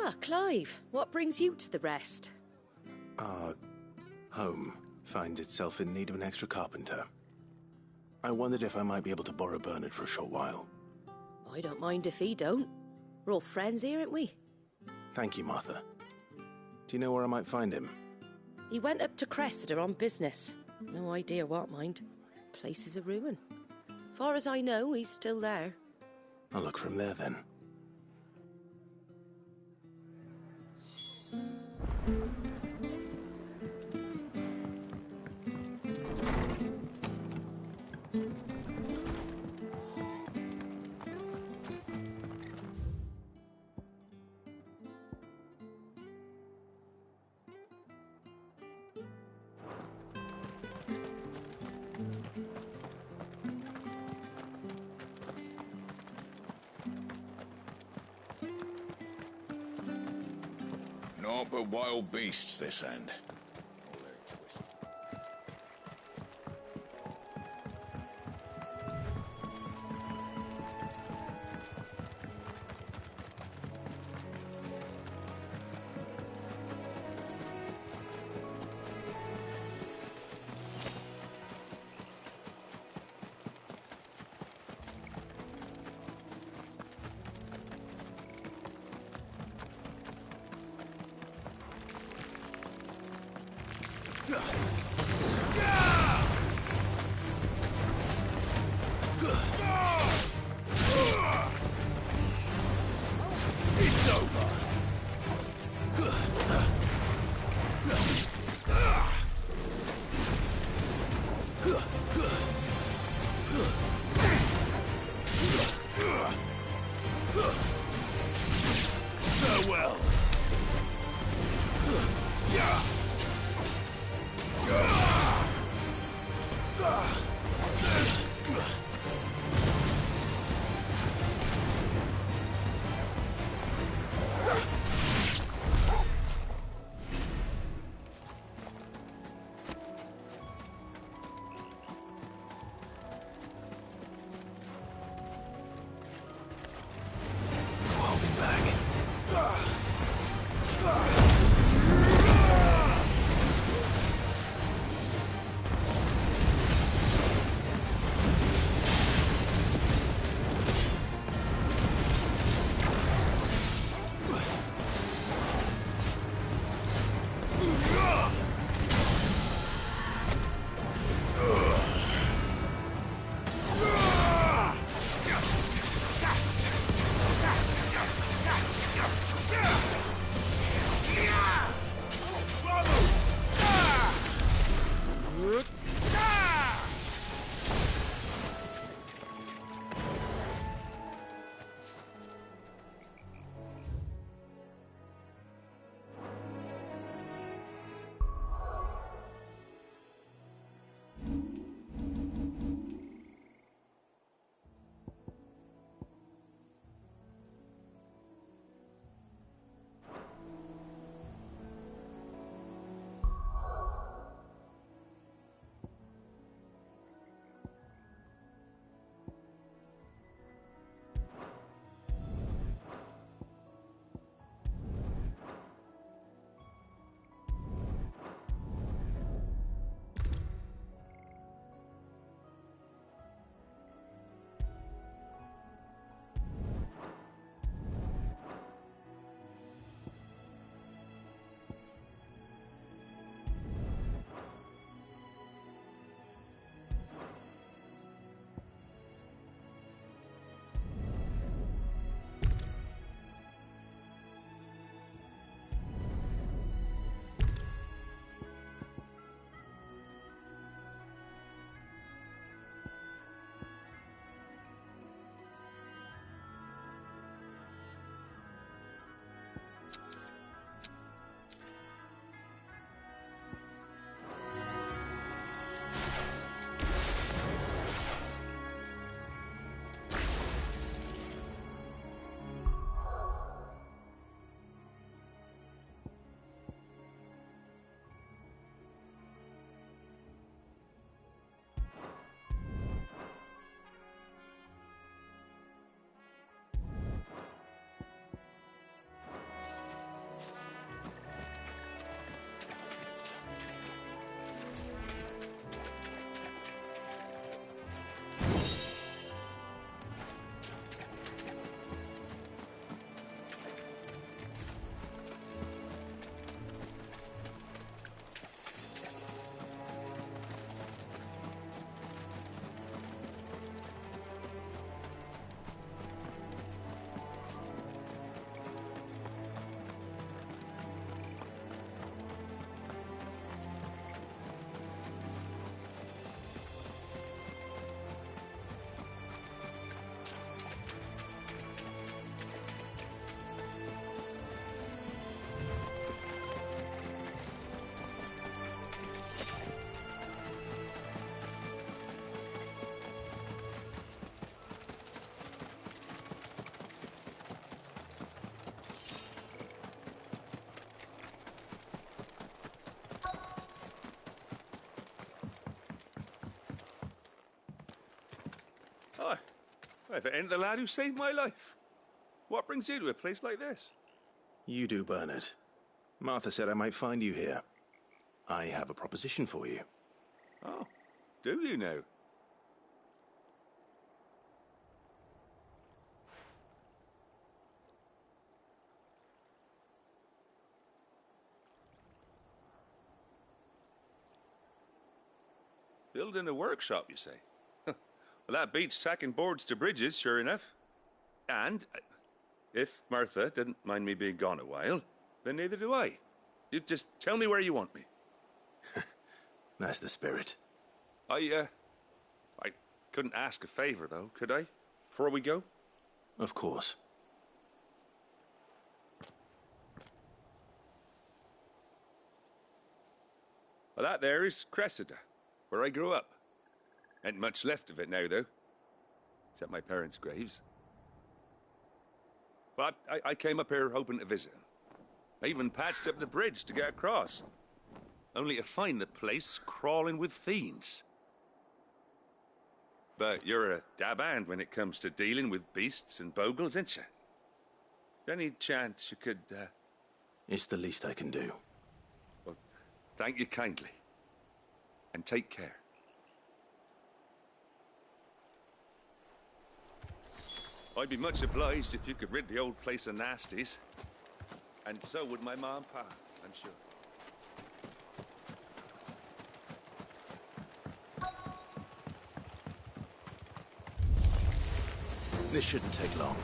Ah, Clive, what brings you to the rest? Our home finds itself in need of an extra carpenter. I wondered if I might be able to borrow Bernard for a short while. I don't mind if he don't. We're all friends here, aren't we? Thank you, Martha. Do you know where I might find him? He went up to Cressida on business. No idea what, mind. Place is a ruin. Far as I know, he's still there. I'll look for him there then. Naught but wild beasts this end. It's over. Farewell. If it ain't the lad who saved my life. What brings you to a place like this? You do, Bernard. Martha said I might find you here. I have a proposition for you. Oh, do you now? Building a workshop, you say? Well, that beats tacking boards to bridges, sure enough. And if Martha didn't mind me being gone a while, then neither do I. You just tell me where you want me. That's the spirit. I couldn't ask a favor, though, could I? Before we go? Of course. Well, that there is Cressida, where I grew up. Ain't much left of it now, though. Except my parents' graves. But I came up here hoping to visit. I even patched up the bridge to get across. Only to find the place crawling with fiends. But you're a dab hand when it comes to dealing with beasts and bogles, ain't you? Any chance you could, It's the least I can do. Well, thank you kindly. And take care. I'd be much obliged if you could rid the old place of nasties. And so would my ma and pa, I'm sure. This shouldn't take long.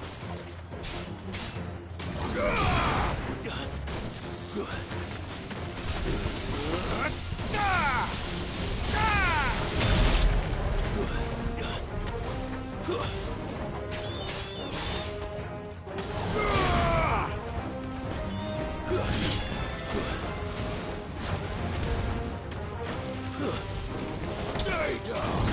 Stay down!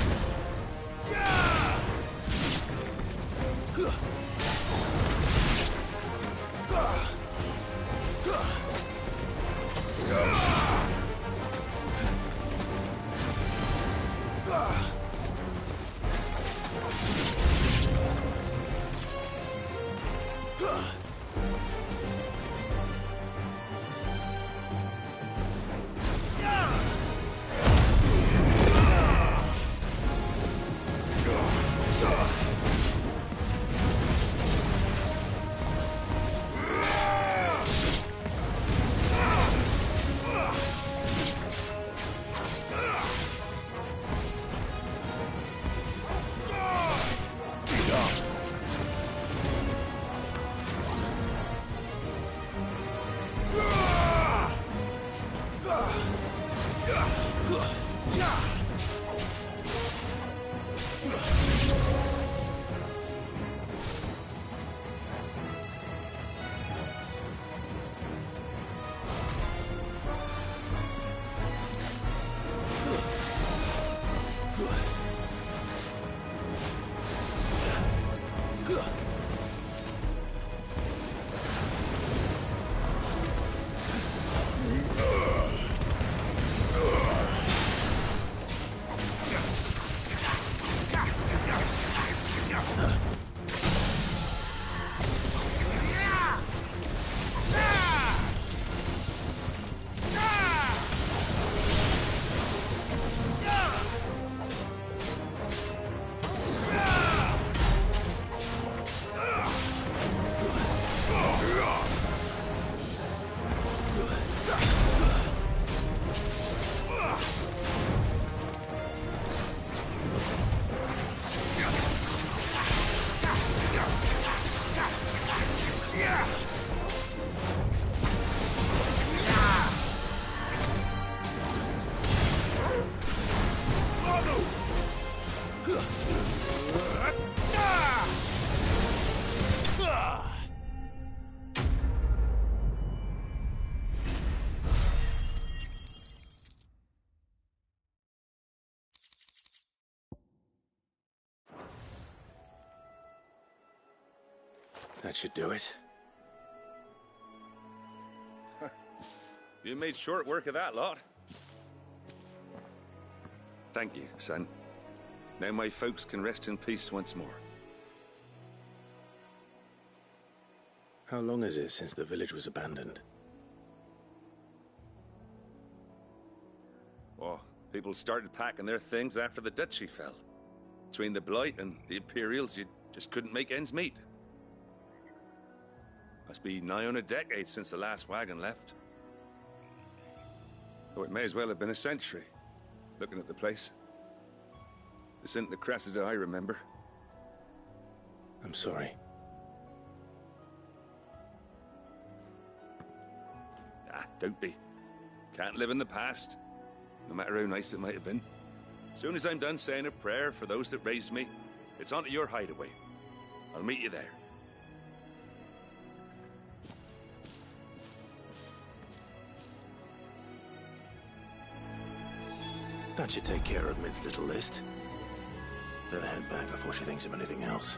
That should do it. You made short work of that lot. Thank you, son. Now my folks can rest in peace once more. How long is it since the village was abandoned? Oh, people started packing their things after the duchy fell. Between the Blight and the Imperials, you just couldn't make ends meet. Must be nigh on a decade since the last wagon left. Though it may as well have been a century, looking at the place. This isn't the Cressida I remember. I'm sorry. Ah, don't be. Can't live in the past, no matter how nice it might have been. As soon as I'm done saying a prayer for those that raised me, it's on to your hideaway. I'll meet you there. That should take care of Mid's little list. Better head back before she thinks of anything else.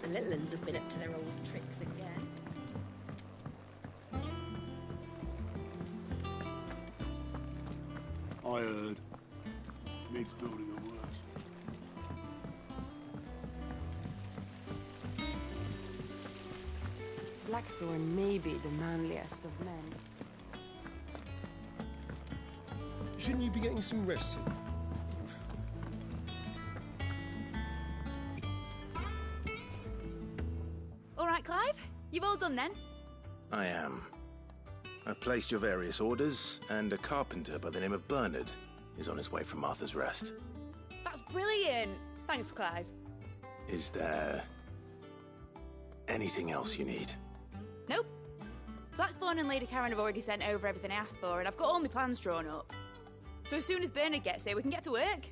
The little uns have been up to their old tricks again. I heard. Mid's building a works. Blackthorn may be the manliest of men. Shouldn't you be getting some rest? All right, Clive? You've all done then? I am. I've placed your various orders, and a carpenter by the name of Bernard is on his way from Martha's Rest. That's brilliant. Thanks, Clive. Is there anything else you need? Nope. Blackthorn and Lady Karen have already sent over everything I asked for, and I've got all my plans drawn up. So as soon as Bernard gets here, we can get to work.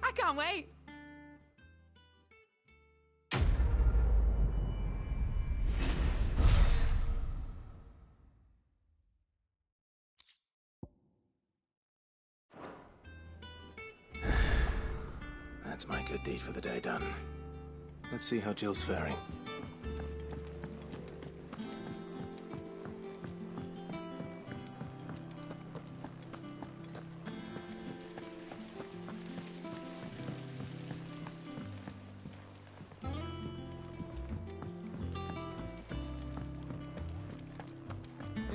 I can't wait. That's my good deed for the day done. Let's see how Jill's faring.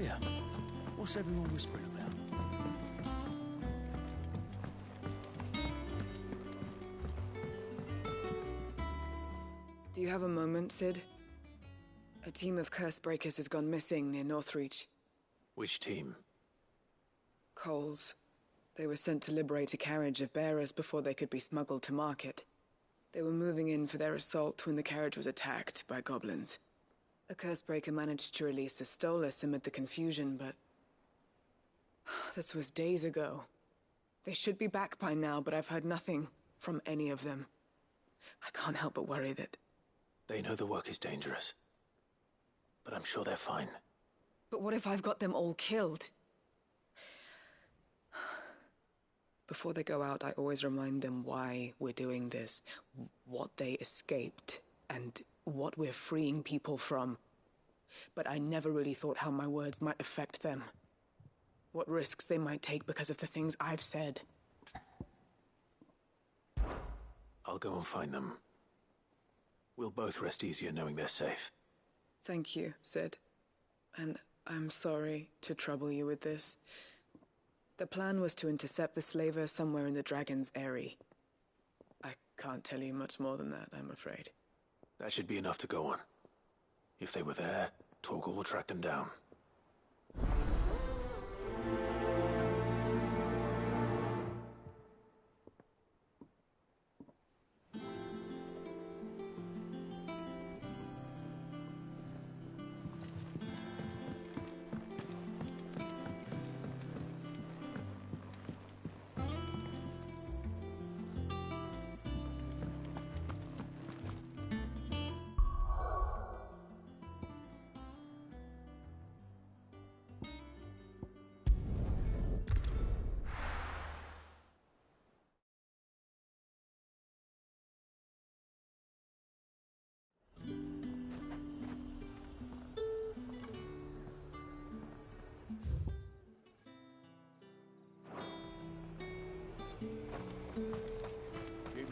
Yeah. What's everyone whispering about? Do you have a moment, Sid? A team of curse breakers has gone missing near Northreach. Which team? Coles. They were sent to liberate a carriage of bearers before they could be smuggled to market. They were moving in for their assault when the carriage was attacked by goblins. A curse breaker managed to release a Stolas amid the confusion, but this was days ago. They should be back by now, but I've heard nothing from any of them. I can't help but worry that... They know the work is dangerous, but I'm sure they're fine. But what if I've got them all killed? Before they go out, I always remind them why we're doing this, what they escaped, and what we're freeing people from. But I never really thought how my words might affect them. What risks they might take because of the things I've said. I'll go and find them. We'll both rest easier knowing they're safe. Thank you, Sid. And I'm sorry to trouble you with this. The plan was to intercept the slaver somewhere in the Dragon's Eyrie. I can't tell you much more than that, I'm afraid. That should be enough to go on. If they were there, Torgal will track them down.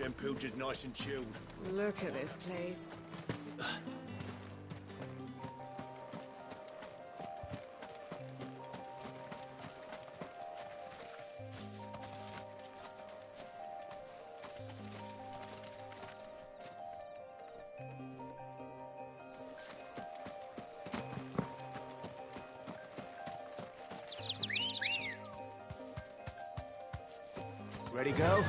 them pilgers nice and chilled. Look at this place. Ready, go?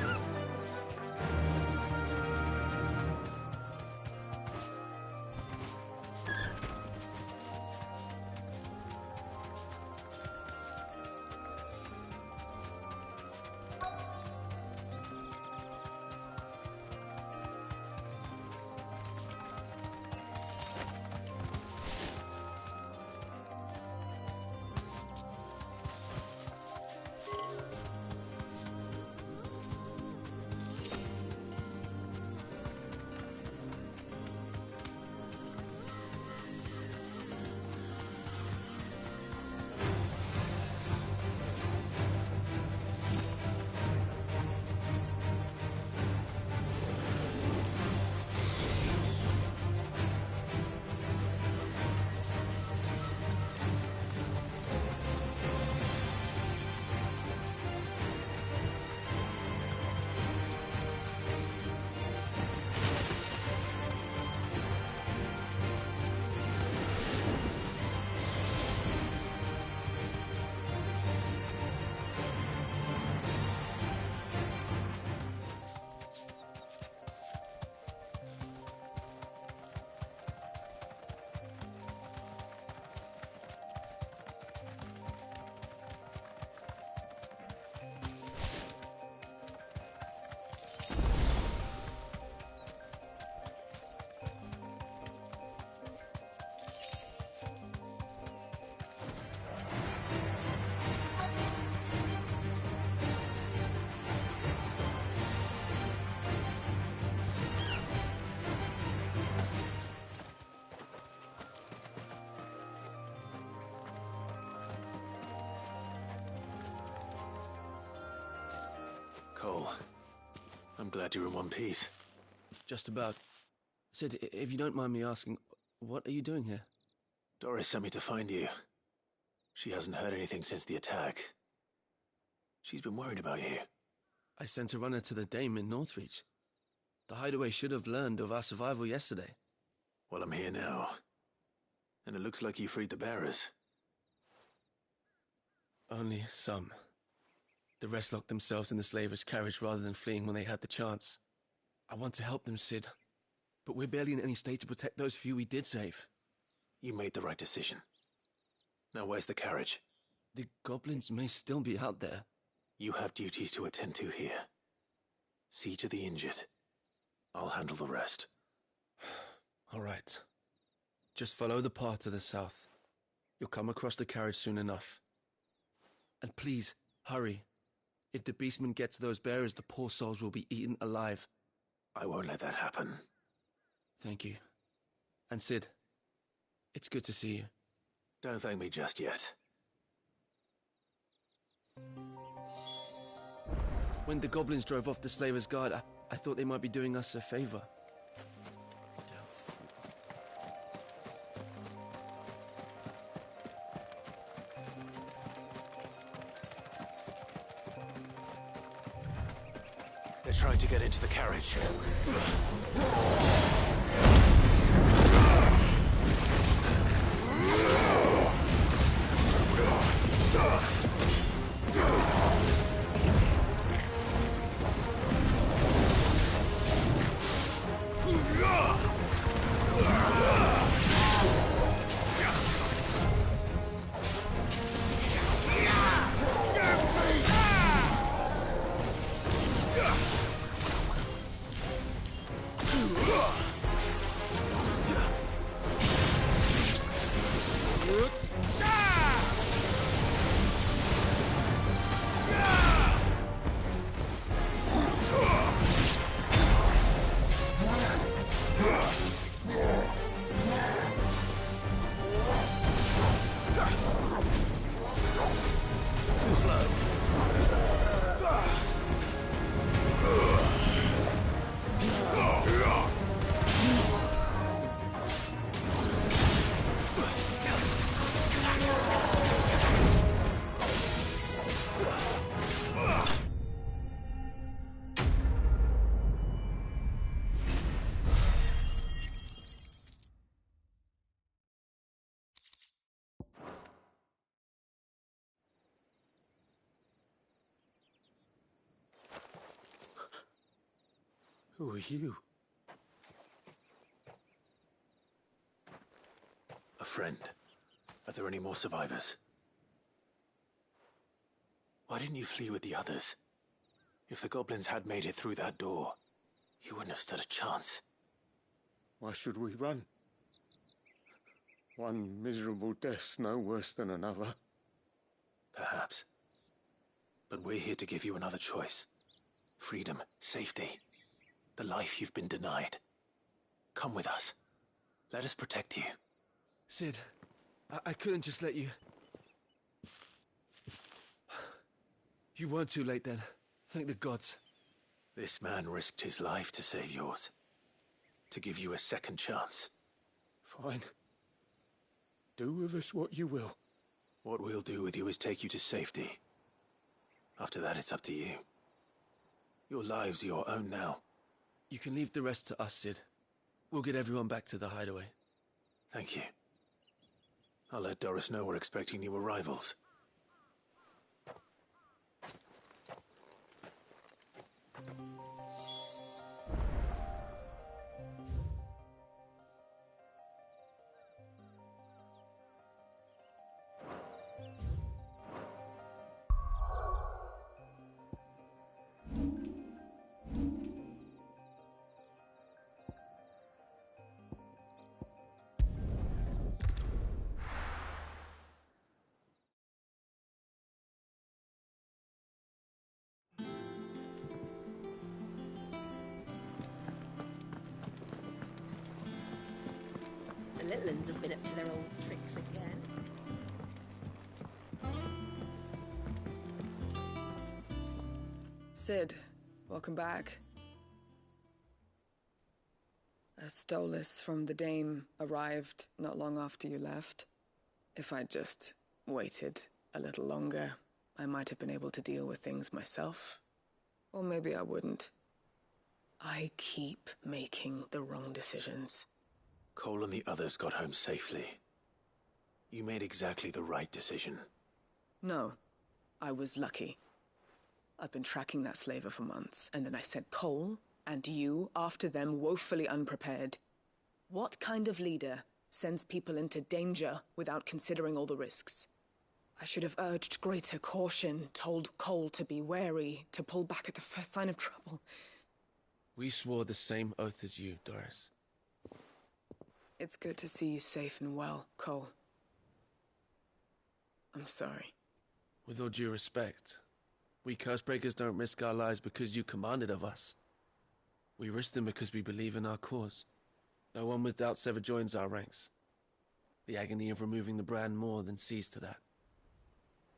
Cole, I'm glad you're in one piece. Just about. Sid, if you don't mind me asking, what are you doing here? Doris sent me to find you. She hasn't heard anything since the attack. She's been worried about you. I sent a runner to the Dame in Northreach. The hideaway should have learned of our survival yesterday. Well, I'm here now. And it looks like you freed the bearers. Only some. The rest locked themselves in the slavers' carriage rather than fleeing when they had the chance. I want to help them, Sid. But we're barely in any state to protect those few we did save. You made the right decision. Now where's the carriage? The goblins may still be out there. You have duties to attend to here. See to the injured. I'll handle the rest. All right. Just follow the path to the south. You'll come across the carriage soon enough. And please, hurry. If the beastmen get to those bearers, the poor souls will be eaten alive. I won't let that happen. Thank you. And Sid, it's good to see you. Don't thank me just yet. When the goblins drove off the slavers' guard, I thought they might be doing us a favor. They're trying to get into the carriage. Who are you? A friend. Are there any more survivors? Why didn't you flee with the others? If the goblins had made it through that door, you wouldn't have stood a chance. Why should we run? One miserable death's no worse than another. Perhaps. But we're here to give you another choice. Freedom, safety, the life you've been denied. Come with us. Let us protect you. Sid, I couldn't just let you... You weren't too late then. Thank the gods. This man risked his life to save yours. To give you a second chance. Fine. Do with us what you will. What we'll do with you is take you to safety. After that, it's up to you. Your lives are your own now. You can leave the rest to us, Sid. We'll get everyone back to the hideaway. Thank you. I'll let Doris know we're expecting new arrivals. The little uns have been up to their old tricks again. Sid, welcome back. A stolus from the Dame arrived not long after you left. If I'd just waited a little longer, I might have been able to deal with things myself. Or maybe I wouldn't. I keep making the wrong decisions. Cole and the others got home safely. You made exactly the right decision. No, I was lucky. I've been tracking that slaver for months, and then I sent Cole and you after them, woefully unprepared. What kind of leader sends people into danger without considering all the risks? I should have urged greater caution, told Cole to be wary, to pull back at the first sign of trouble. We swore the same oath as you, Doris. It's good to see you safe and well, Cole. I'm sorry. With all due respect, we Cursebreakers don't risk our lives because you commanded of us. We risk them because we believe in our cause. No one with doubts ever joins our ranks. The agony of removing the brand more than sees to that.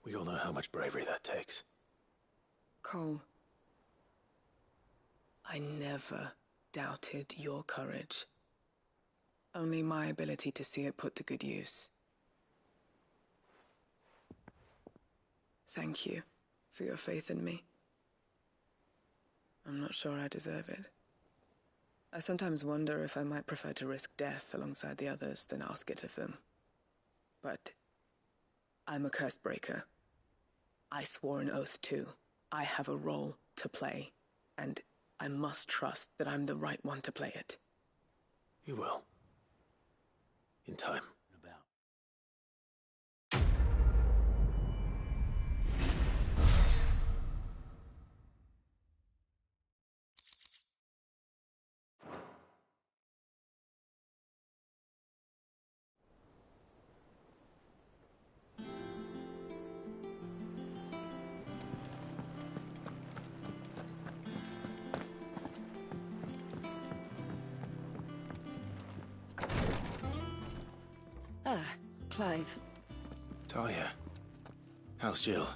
We all know how much bravery that takes. Cole, I never doubted your courage. Only my ability to see it put to good use. Thank you for your faith in me. I'm not sure I deserve it. I sometimes wonder if I might prefer to risk death alongside the others than ask it of them. But I'm a Cursebreaker. I swore an oath too. I have a role to play, and I must trust that I'm the right one to play it. You will. In time. Clive. Talia. How's Jill?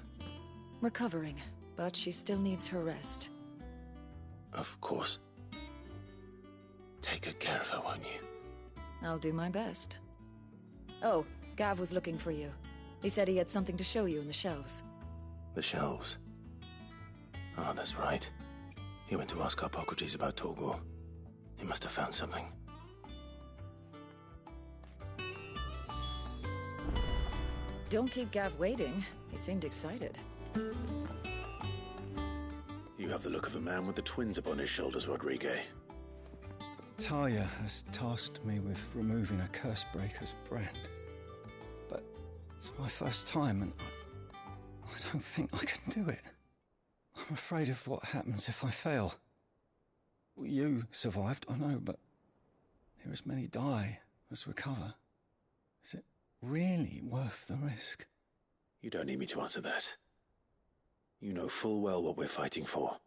Recovering, but she still needs her rest. Of course. Take good care of her, won't you? I'll do my best. Oh, Gav was looking for you. He said he had something to show you in the shelves. The shelves? Ah, that's right. He went to ask Harpocrates about Torgor. He must have found something. Don't keep Gav waiting. He seemed excited. He You have the look of a man with the twins upon his shoulders, Rodrigue. Talia has tasked me with removing a curse breaker's brand. But it's my first time and I don't think I can do it. I'm afraid of what happens if I fail. You survived, I know, but there as many die as recover. Is it really worth the risk? You don't need me to answer that. You know full well what we're fighting for.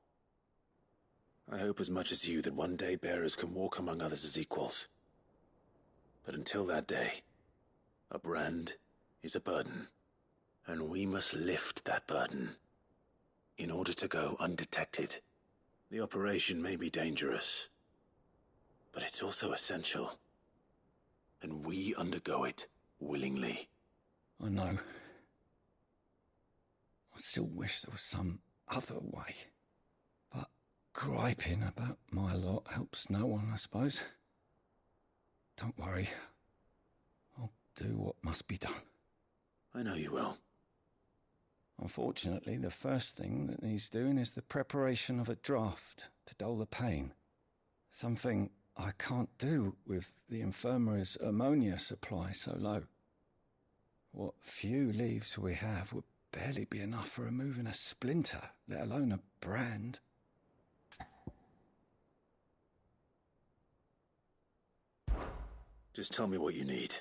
I hope as much as you that one day bearers can walk among others as equals. But until that day, a brand is a burden, and we must lift that burden in order to go undetected. The operation may be dangerous, but it's also essential, and we undergo it willingly. I know. I still wish there was some other way. But griping about my lot helps no one, I suppose. Don't worry. I'll do what must be done. I know you will. Unfortunately, the first thing that needs doing is the preparation of a draft to dull the pain. Something I can't do with the infirmary's ammonia supply so low. What few leaves we have would barely be enough for removing a splinter, let alone a brand. Just tell me what you need.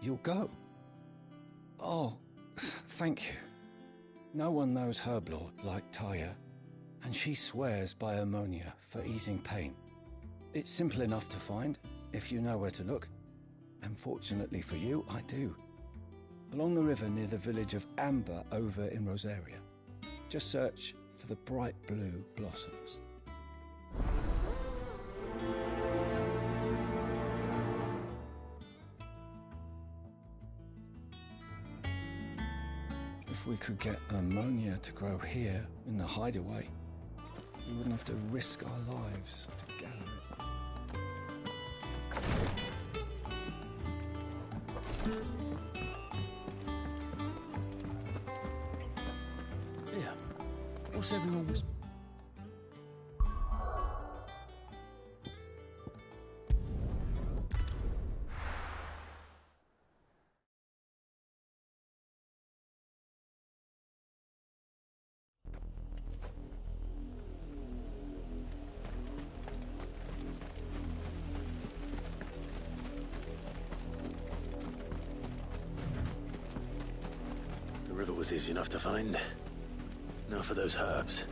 You'll go? Oh, thank you. No one knows Herblord like Taya, and she swears by ammonia for easing pain. It's simple enough to find, if you know where to look. And fortunately for you, I do. Along the river near the village of Amber over in Rosaria. Just search for the bright blue blossoms. If we could get ammonia to grow here in the hideaway, we wouldn't have to risk our lives to gather it. Yeah. What's everyone was... The river was easy enough to find. Now for those herbs.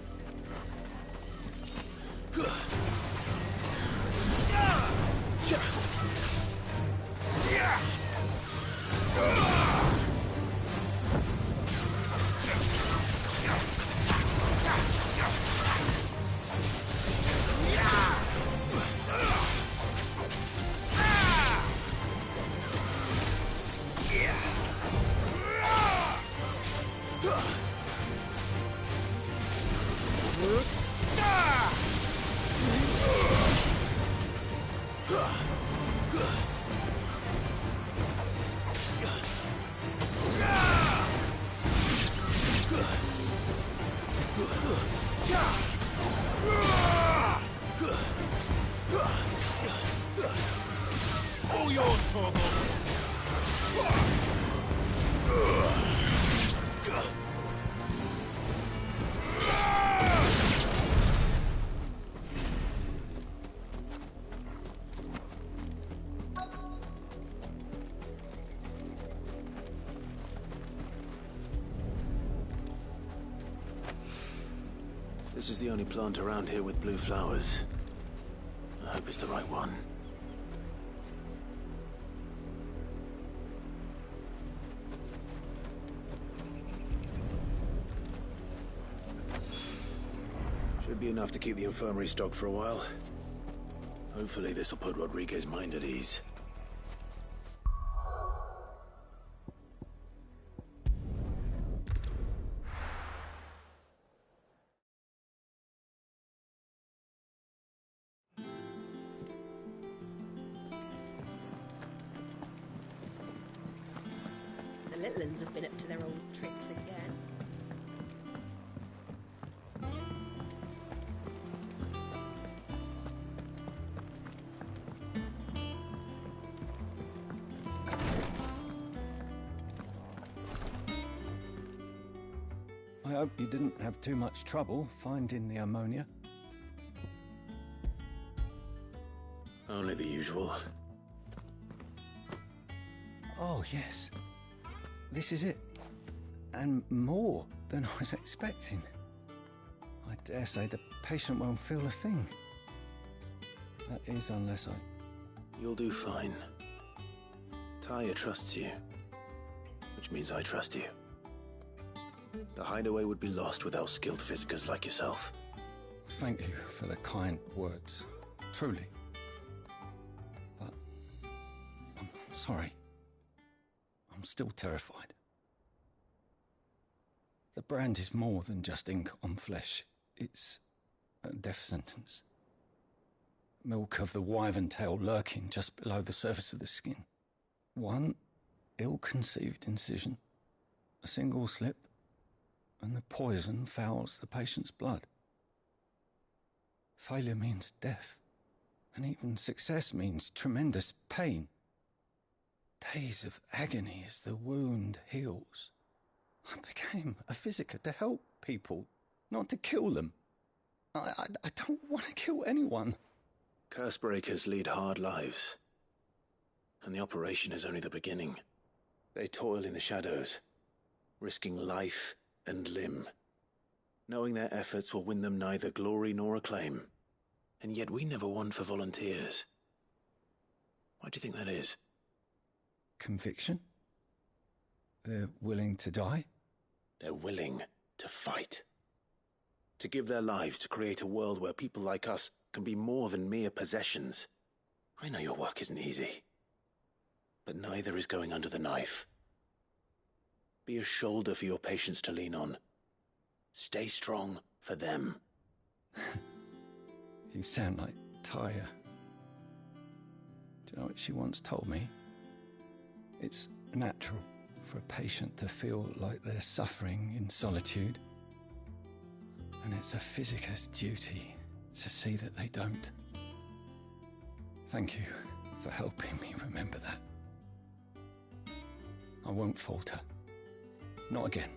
All yours, Torgal. This is the only plant around here with blue flowers. I hope it's the right one. Should be enough to keep the infirmary stocked for a while. Hopefully this will put Rodriguez's mind at ease. The little uns have been up to their old tricks again. I hope you didn't have too much trouble finding the ammonia. Only the usual. Oh, yes. This is it. And more than I was expecting. I dare say the patient won't feel a thing. That is, unless I... You'll do fine. Taya trusts you, which means I trust you. The hideaway would be lost without skilled physicers like yourself. Thank you for the kind words. Truly. But... I'm sorry. I'm still terrified. The brand is more than just ink on flesh. It's a death sentence. Milk of the wyvern tail lurking just below the surface of the skin. One ill-conceived incision, a single slip, and the poison fouls the patient's blood. Failure means death, and even success means tremendous pain. Days of agony as the wound heals. I became a physiker to help people, not to kill them. I don't want to kill anyone. Curse breakers lead hard lives. And the operation is only the beginning. They toil in the shadows, risking life and limb, knowing their efforts will win them neither glory nor acclaim. And yet we never won for volunteers. Why do you think that is? Conviction? They're willing to die? They're willing to fight. To give their lives to create a world where people like us can be more than mere possessions. I know your work isn't easy. But neither is going under the knife. Be a shoulder for your patients to lean on. Stay strong for them. You sound like Taya. Do you know what she once told me? It's natural for a patient to feel like they're suffering in solitude. And it's a physiker's duty to see that they don't. Thank you for helping me remember that. I won't falter. Not again.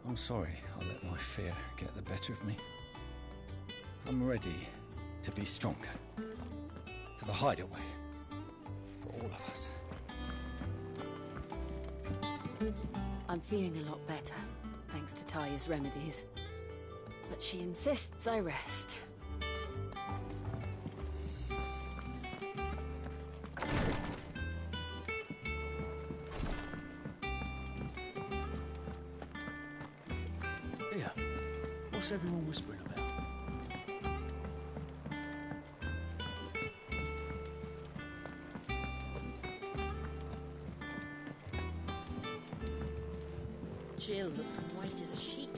I'm sorry I let my fear get the better of me. I'm ready to be stronger. For the hideaway. For all of us. I'm feeling a lot better, thanks to Taya's remedies. But she insists I rest. Here, what's everyone whispering about? Jill looked white as a sheet.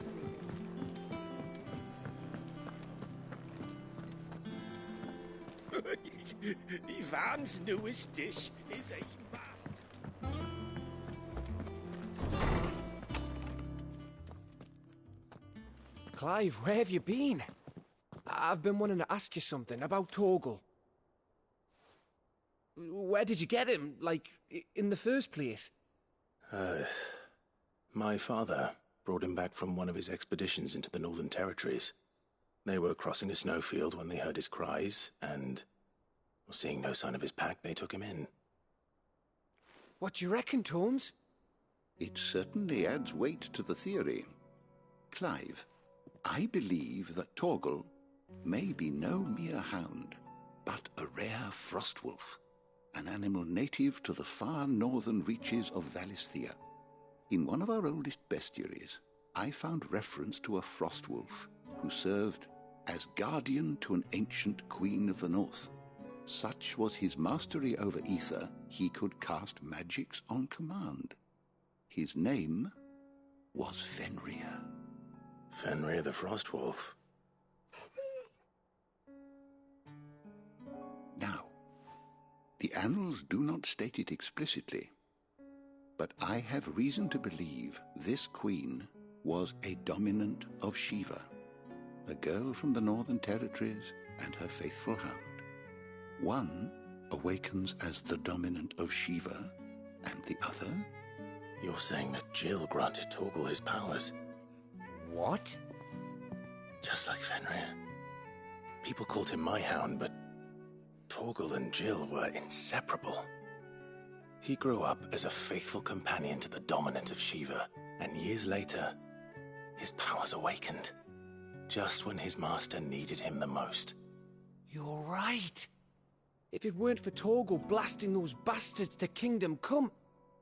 Ivan's newest dish is a must. Clive, where have you been? I've been wanting to ask you something about Torgal. Where did you get him, like, in the first place? My father brought him back from one of his expeditions into the Northern Territories. They were crossing a snowfield when they heard his cries, and, seeing no sign of his pack, they took him in. What do you reckon, Tomes? It certainly adds weight to the theory. Clive, I believe that Torgal may be no mere hound, but a rare frostwolf, an animal native to the far northern reaches of Valisthea. In one of our oldest bestiaries, I found reference to a frostwolf who served as guardian to an ancient queen of the north. Such was his mastery over ether, he could cast magics on command. His name was Fenrir. Fenrir the Frostwolf. Now, the annals do not state it explicitly, but I have reason to believe this queen was a dominant of Shiva, a girl from the Northern Territories and her faithful hound. One awakens as the dominant of Shiva, and the other? You're saying that Jill granted Torgal his powers? What? Just like Fenrir. People called him my hound, but Torgal and Jill were inseparable. He grew up as a faithful companion to the dominant of Shiva, and years later, his powers awakened, just when his master needed him the most. You're right. If it weren't for Torgal blasting those bastards to Kingdom Come,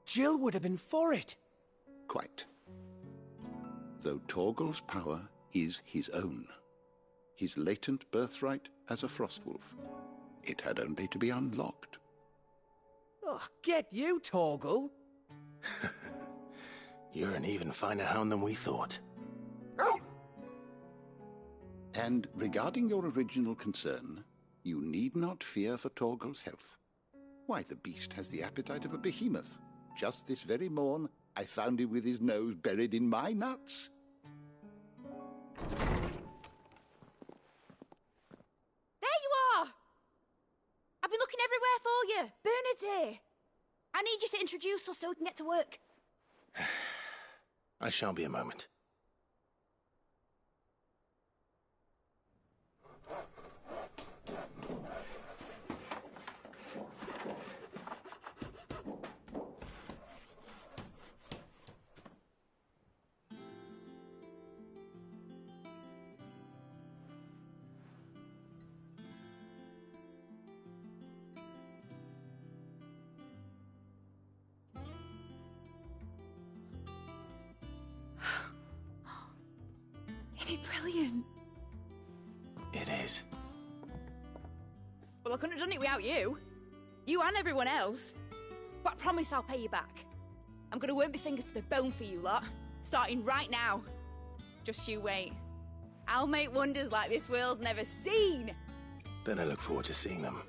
Jill would have been for it. Quite. Though Torgal's power is his own, his latent birthright as a Frostwolf, it had only to be unlocked. Oh, get you, Torgal! You're an even finer hound than we thought. And regarding your original concern, you need not fear for Torgal's health. Why, the beast has the appetite of a behemoth. Just this very morn, I found him with his nose buried in my nuts. There you are! I've been looking everywhere for you. Bernard's here. I need you to introduce us so we can get to work. I shall be a moment. Isn't it brilliant? It is. Well, I couldn't have done it without you. You and everyone else. But I promise I'll pay you back. I'm gonna work my fingers to the bone for you lot, starting right now. Just you wait. I'll make wonders like this world's never seen. Then I look forward to seeing them.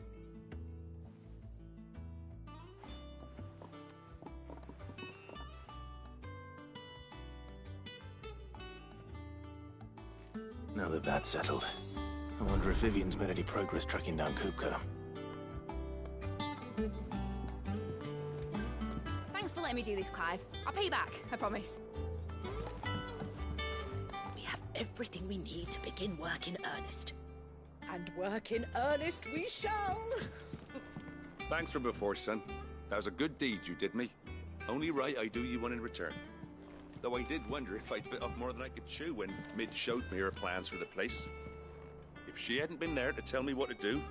Now that that's settled, I wonder if Vivian's made any progress tracking down Kupka. Thanks for letting me do this, Clive. I'll pay you back, I promise. We have everything we need to begin work in earnest. And work in earnest we shall! Thanks for before, son. That was a good deed you did me. Only right I do you one in return. Though I did wonder if I'd bit off more than I could chew when Mid showed me her plans for the place. If she hadn't been there to tell me what to do,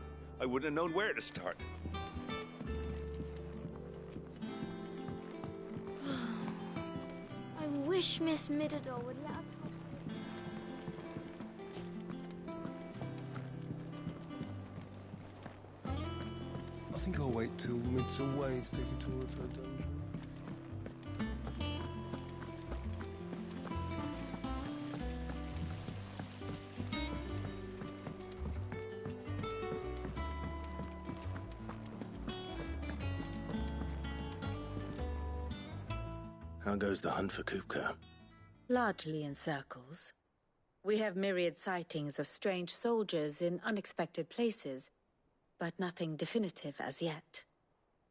I wouldn't have known where to start. I wish Miss Midador would let us help. I think I'll wait till Mid's away to take a tour of her dungeon. How goes the hunt for Kupka? Largely in circles. We have myriad sightings of strange soldiers in unexpected places, but nothing definitive as yet.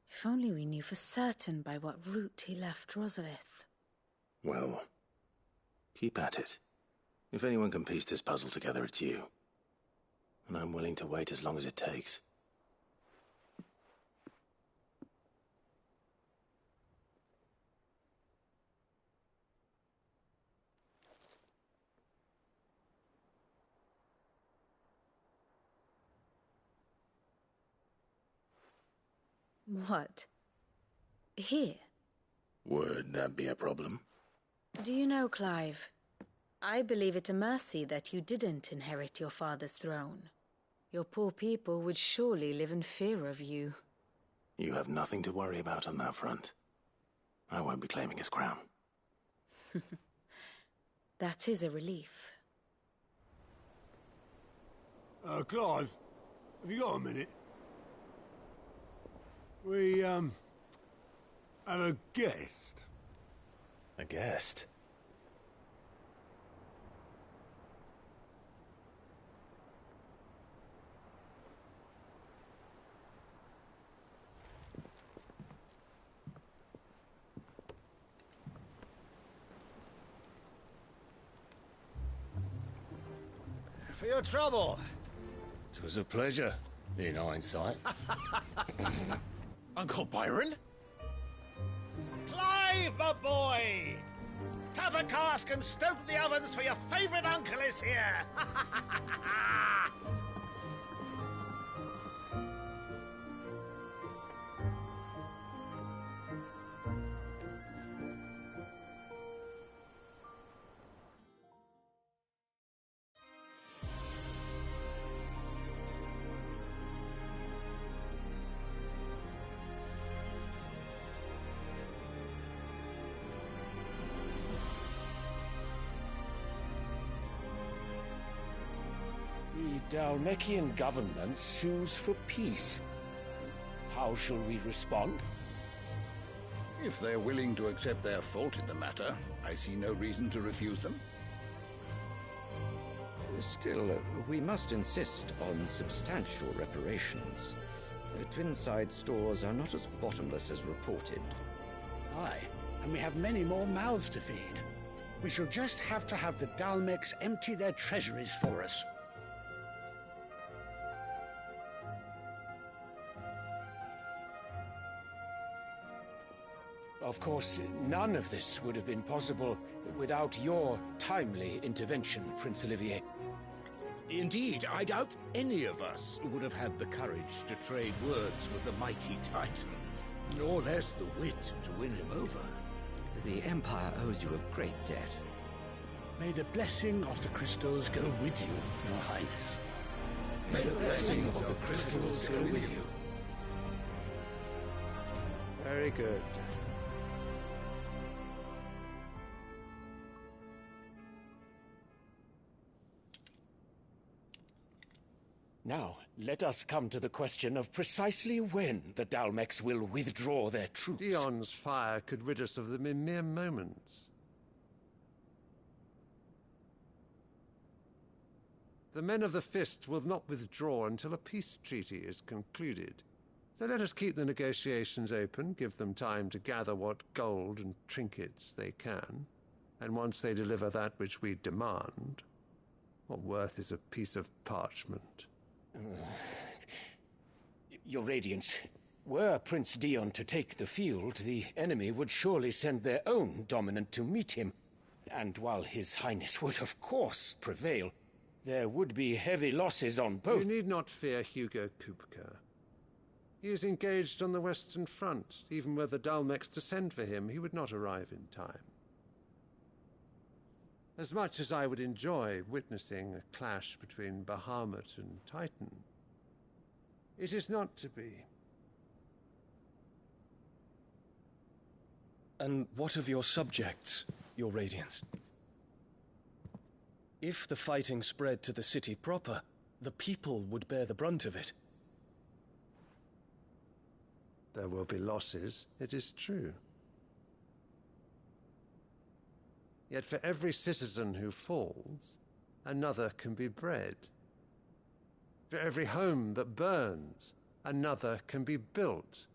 If only we knew for certain by what route he left Rosalith. Well, keep at it. If anyone can piece this puzzle together, it's you. And I'm willing to wait as long as it takes. What? Here? Would that be a problem? Do you know, Clive, I believe it a mercy that you didn't inherit your father's throne. Your poor people would surely live in fear of you. You have nothing to worry about on that front. I won't be claiming his crown. That is a relief. Clive, have you got a minute? We, have a guest. A guest? your trouble? It was a pleasure, in hindsight. Uncle Byron? Clive, my boy! Tap a cask and stoke the ovens, for your favourite uncle is here! The Dalmekian government sues for peace. How shall we respond? If they're willing to accept their fault in the matter, I see no reason to refuse them. Still, we must insist on substantial reparations. Twinside stores are not as bottomless as reported. Aye, and we have many more mouths to feed. We shall just have to have the Dalmecs empty their treasuries for us. Of course, none of this would have been possible without your timely intervention, Prince Olivier. Indeed, I doubt any of us would have had the courage to trade words with the mighty Titan, nor less the wit to win him over. The Empire owes you a great debt. May the blessing of the crystals go with you, Your Highness. May the blessing of the crystals go with you. Very good. Now, let us come to the question of precisely when the Dalmecs will withdraw their troops. Dion's fire could rid us of them in mere moments. The men of the Fist will not withdraw until a peace treaty is concluded. So let us keep the negotiations open, give them time to gather what gold and trinkets they can, and once they deliver that which we demand, what worth is a piece of parchment? Your Radiance, were Prince Dion to take the field, the enemy would surely send their own dominant to meet him. And while His Highness would of course prevail, there would be heavy losses on both. You need not fear Hugo Kupka. He is engaged on the Western Front. Even were the Dalmecs to send for him, he would not arrive in time. As much as I would enjoy witnessing a clash between Bahamut and Titan, it is not to be. And what of your subjects, Your Radiance? If the fighting spread to the city proper, the people would bear the brunt of it. There will be losses, it is true. Yet for every citizen who falls, another can be bred. For every home that burns, another can be built.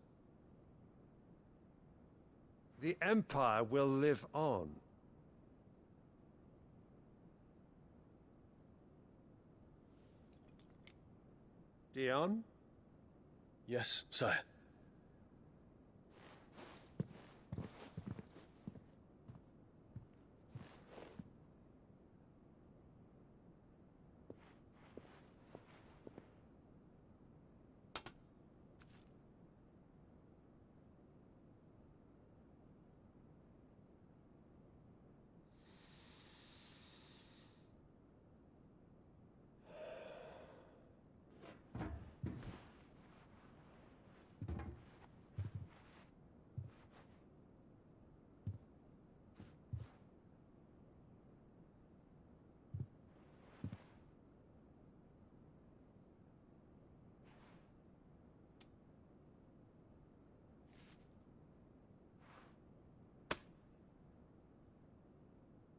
The Empire will live on. Dion? Yes, sire.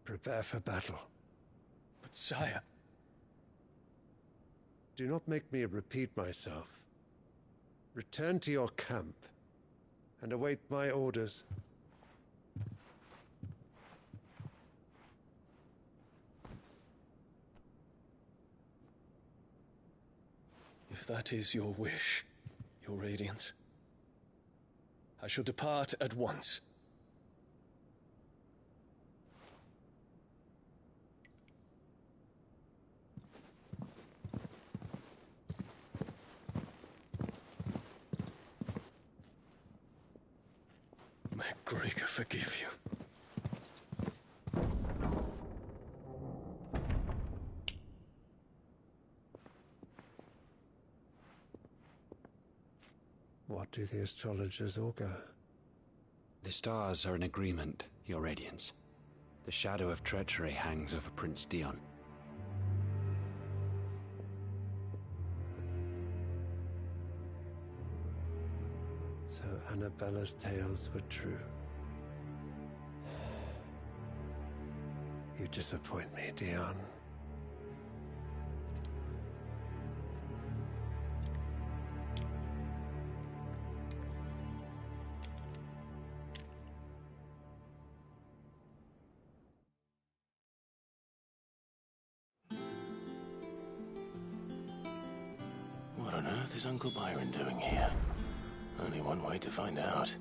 Prepare for battle. But sire... Do not make me repeat myself. Return to your camp and await my orders. If that is your wish, Your Radiance, I shall depart at once. May Gregor forgive you. What do the astrologers augur? The stars are in agreement, Your Radiance. The shadow of treachery hangs over Prince Dion. So Annabella's tales were true. You disappoint me, Dion. What on earth is Uncle Byron doing here? Only one way to find out.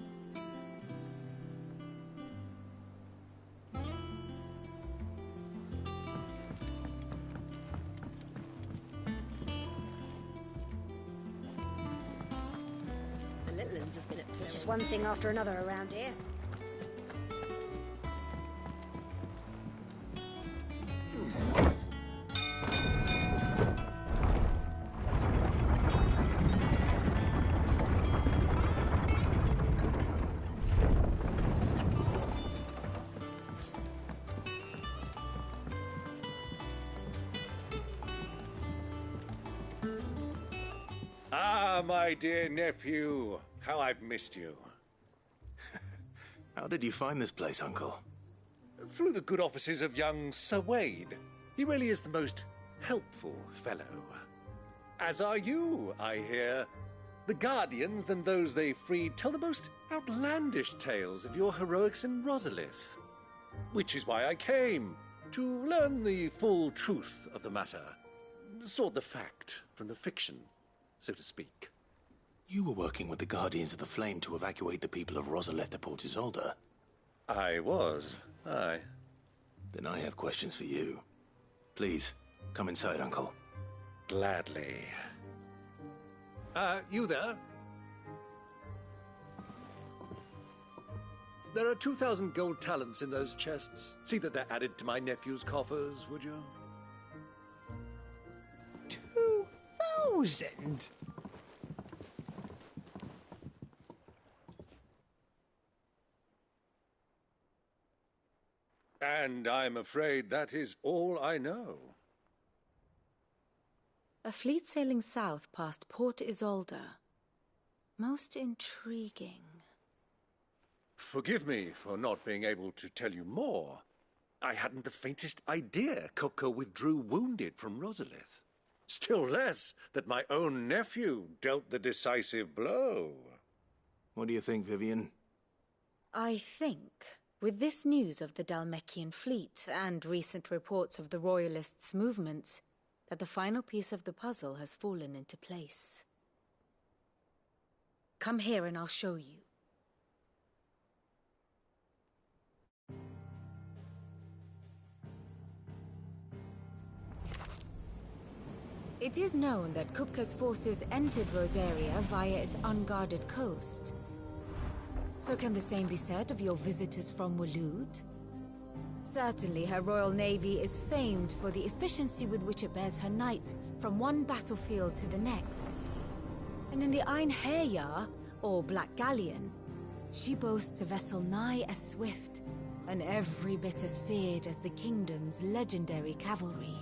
The little ones have been up to It's just one thing after another around here. Ah, my dear nephew, how I've missed you. How did you find this place, Uncle? Through the good offices of young Sir Wade. He really is the most helpful fellow. As are you, I hear. The Guardians and those they freed tell the most outlandish tales of your heroics in Rosalith. Which is why I came, to learn the full truth of the matter. Sort the fact from the fiction, so to speak. You were working with the Guardians of the Flame to evacuate the people of Rosalith to Port Isolde. I was, aye. Then I have questions for you. Please, come inside, Uncle. Gladly. You there? There are 2,000 gold talents in those chests. See that they're added to my nephew's coffers, would you? 2,000? And I'm afraid that is all I know. A fleet sailing south past Port Isolde. Most intriguing. Forgive me for not being able to tell you more. I hadn't the faintest idea Kopko withdrew wounded from Rosalith. Still less that my own nephew dealt the decisive blow. What do you think, Vivian? I think, with this news of the Dhalmekian fleet and recent reports of the Royalists' movements, that the final piece of the puzzle has fallen into place. Come here and I'll show you. It is known that Kupka's forces entered Rosaria via its unguarded coast. So can the same be said of your visitors from Waloed? Certainly her Royal Navy is famed for the efficiency with which it bears her knights from one battlefield to the next. And in the Einherjar, or Black Galleon, she boasts a vessel nigh as swift, and every bit as feared as the kingdom's legendary cavalry.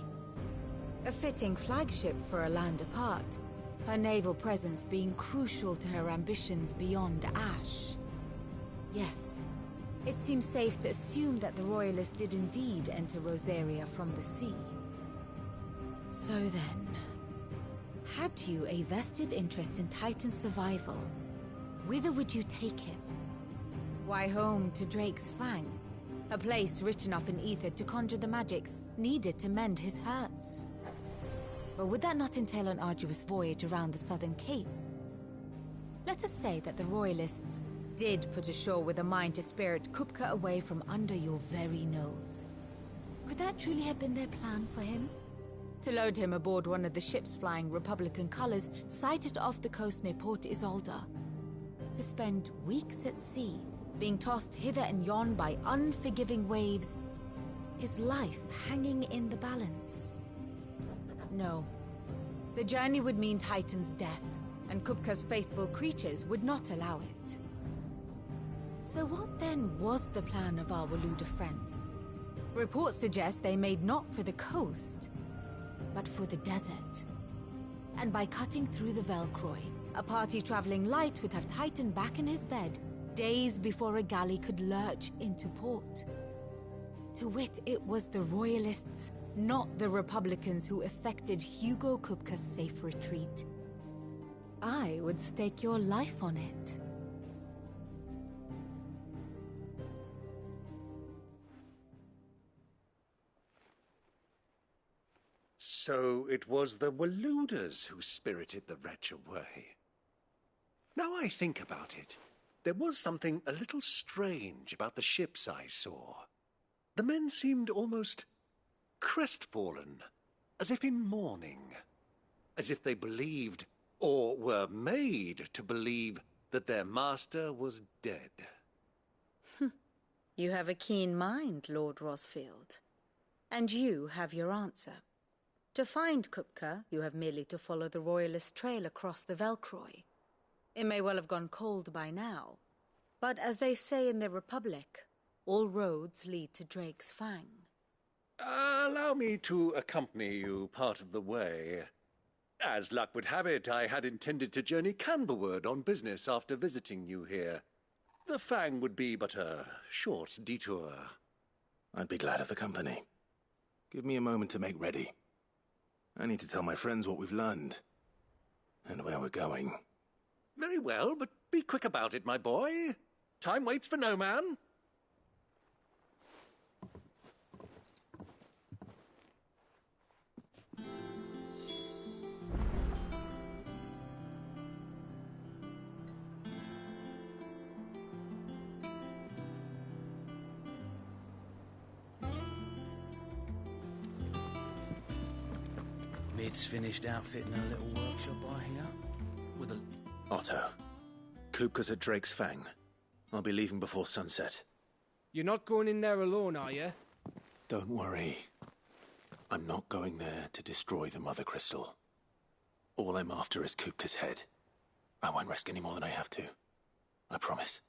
A fitting flagship for a land apart, her naval presence being crucial to her ambitions beyond Ash. Yes, it seems safe to assume that the Royalists did indeed enter Rosaria from the sea. So then, had you a vested interest in Titan's survival, whither would you take him? Why, home to Drake's Fang, a place rich enough in ether to conjure the magics needed to mend his hurts. But would that not entail an arduous voyage around the southern cape? Let us say that the Royalists did put ashore with a mind to spirit Kupka away from under your very nose. Could that truly have been their plan for him? To load him aboard one of the ships flying Republican colors sighted off the coast near Port Isolde. To spend weeks at sea, being tossed hither and yon by unforgiving waves, his life hanging in the balance. No. The journey would mean Titan's death, and Kupka's faithful creatures would not allow it. So what then was the plan of our Waluda friends? Reports suggest they made not for the coast, but for the desert. And by cutting through the Velcroy, a party traveling light would have Titan back in his bed days before a galley could lurch into port. To wit, it was the Royalists, not the Republicans, who effected Hugo Kupka's safe retreat. I would stake your life on it. So it was the Waludas who spirited the wretch away. Now I think about it, there was something a little strange about the ships I saw. The men seemed almost crestfallen, as if in mourning, as if they believed, or were made to believe, that their master was dead. You have a keen mind, Lord Rosfield. And you have your answer. To find Kupka, you have merely to follow the Royalist trail across the Velcroy. It may well have gone cold by now, but as they say in the Republic, all roads lead to Drake's Fang. Allow me to accompany you part of the way. As luck would have it, I had intended to journey Canberward on business after visiting you here. The Fang would be but a short detour. I'd be glad of the company. Give me a moment to make ready. I need to tell my friends what we've learned, and where we're going. Very well, but be quick about it, my boy. Time waits for no man. Mid's finished outfitting her little workshop, I hear. With a... Otto, Kupka's at Drake's Fang. I'll be leaving before sunset. You're not going in there alone, are you? Don't worry. I'm not going there to destroy the Mother Crystal. All I'm after is Kupka's head. I won't risk any more than I have to. I promise.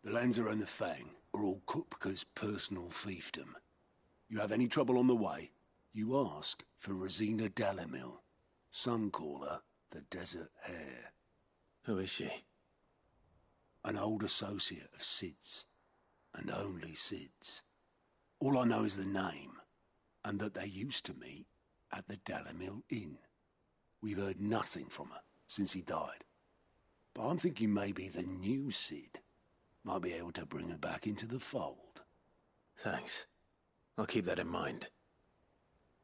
The Lancer and the Fang are all Kupka's personal fiefdom. You have any trouble on the way, you ask for Rosina Dalamil. Some call her the Desert Hare. Who is she? An old associate of Sid's, and only Sid's. All I know is the name, and that they used to meet at the Dalamil Inn. We've heard nothing from her since he died. But I'm thinking maybe the new Sid might be able to bring her back into the fold. Thanks. I'll keep that in mind.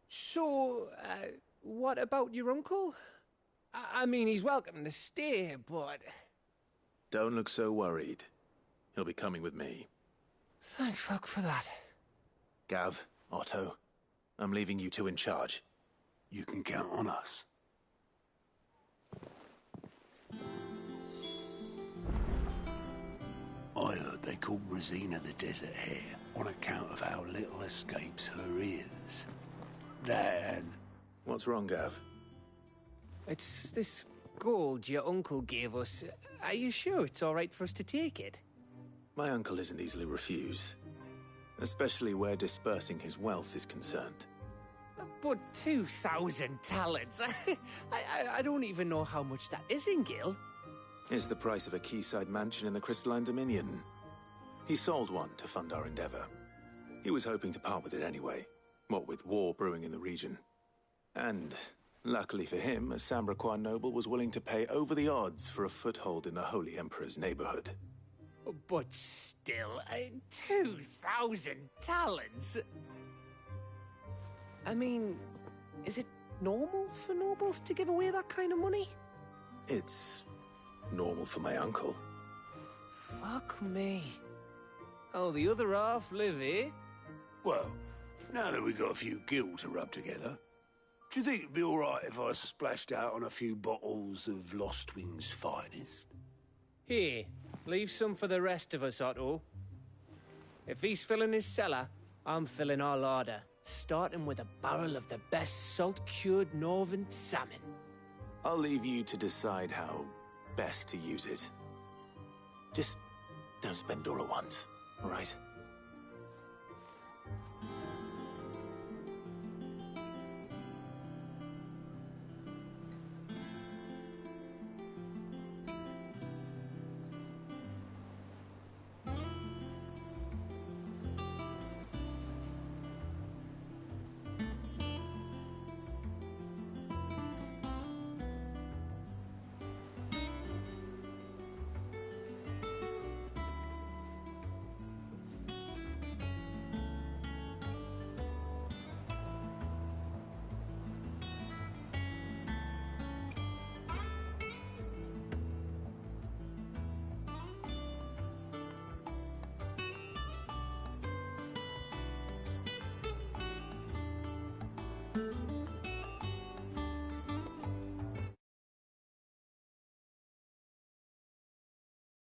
So, what about your uncle? I mean, he's welcome to stay, but... Don't look so worried. He'll be coming with me. Thank fuck for that. Gav, Otto, I'm leaving you two in charge. You can count on us. I heard they called Rosina the Desert Hare on account of how little escapes her ears. That and... What's wrong, Gav? It's this gold your uncle gave us. Are you sure it's all right for us to take it? My uncle isn't easily refused, especially where dispersing his wealth is concerned. But 2,000 talents. I don't even know how much that is in Gil. It's the price of a quayside mansion in the Crystalline Dominion. He sold one to fund our endeavor. He was hoping to part with it anyway, what with war brewing in the region. And, luckily for him, a Sambraquan noble was willing to pay over the odds for a foothold in the Holy Emperor's neighborhood. But still, 2,000 talents? I mean, is it normal for nobles to give away that kind of money? It's normal for my uncle. Fuck me. Oh, the other half live here? Well, now that we've got a few gil to rub together, do you think it'd be all right if I splashed out on a few bottles of Lostwing's finest? Here, leave some for the rest of us, Otto. If he's filling his cellar, I'm filling our larder, starting with a barrel of the best salt-cured northern salmon. I'll leave you to decide how best to use it. Just don't spend all at once, all right?